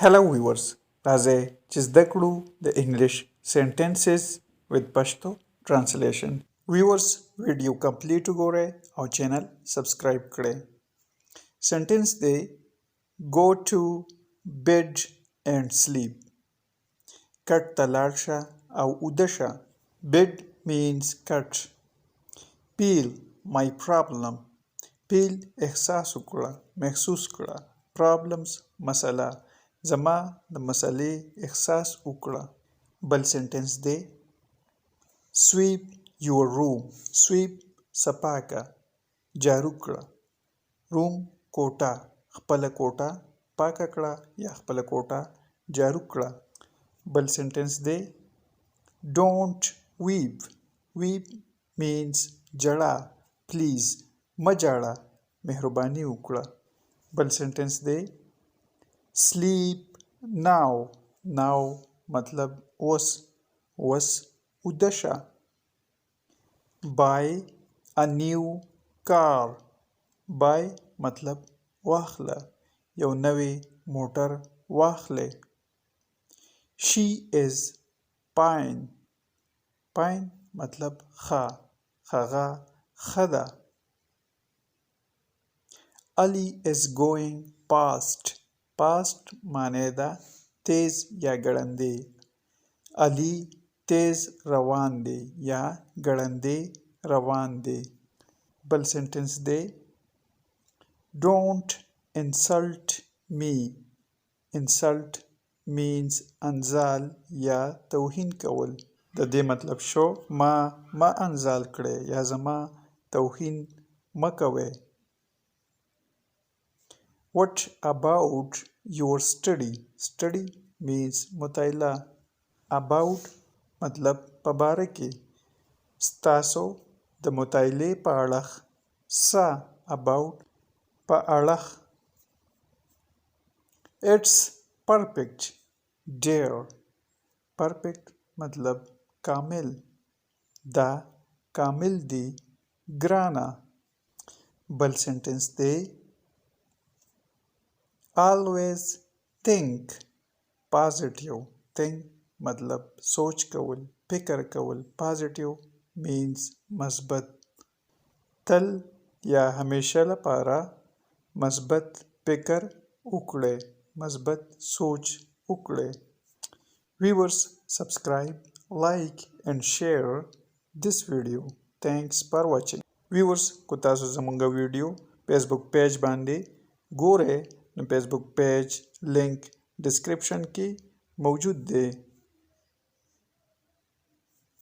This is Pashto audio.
Hello viewers, راځئ چې زده کړو د انګلیش sentences with Pashto translation. Viewers ویډیو کمپلیټ وګورئ او چینل سبسکرایب کړئ. سنټنس دی go to bed and sleep. کټ ته لاړ شه او ویده شه. Bed means کټ. Feel my problem. Feel احساس وکړه، محسوس کړه. Problems مسله. زما د مسلې احساس وکړه. بل سنټنس دی sweep your room. sweep صفا که، جارو کړه. room کوټه، خپله کوټه پاکه کړه یا خپله کوټه جارو کړه. بل سنټنس دی don't weep. weep means جړه. please مه جاړه، مهرباني وکړه. بل سنټنس دی sleep now. now مطلب اوس. اوس ویده شه. buy a new car. buy مطلب واخله، یو نوی موټر واخلئ. she is fine. fine مطلب ښه، هغه ښه ده. Ali is going past. past معنی ده تیز یا ګړندی. علي تیز روان دی یا ګړندی روان دی. بل سنټنس دی don't insult me. insult means انزال یا توهین کول. د دې مطلب شو ما انزال کړئ یا زما توهین مه کوئ. What about your study? Study means مطالعه. About مطلب په باره کې. ستاسو د مطالعې په اړخ. څه about په اړخ. It's perfect dear. perfect مطلب کامل. دا کامل دی ګرانه. بل سنټنس دی always think positive. think مطلب سوچ کول، فکر کول. positive means مثبت. تل یا همیشه لپاره مثبت فکر وکړئ، مثبت سوچ وکړئ. viewers subscribe, like and share this video. Thanks for watching. viewers کو تاسو زمونږ ویډیو فیسبوک پیج باندې ګورئ نو فیسبوک پیج لینک ډسکرپشن کې موجود دی.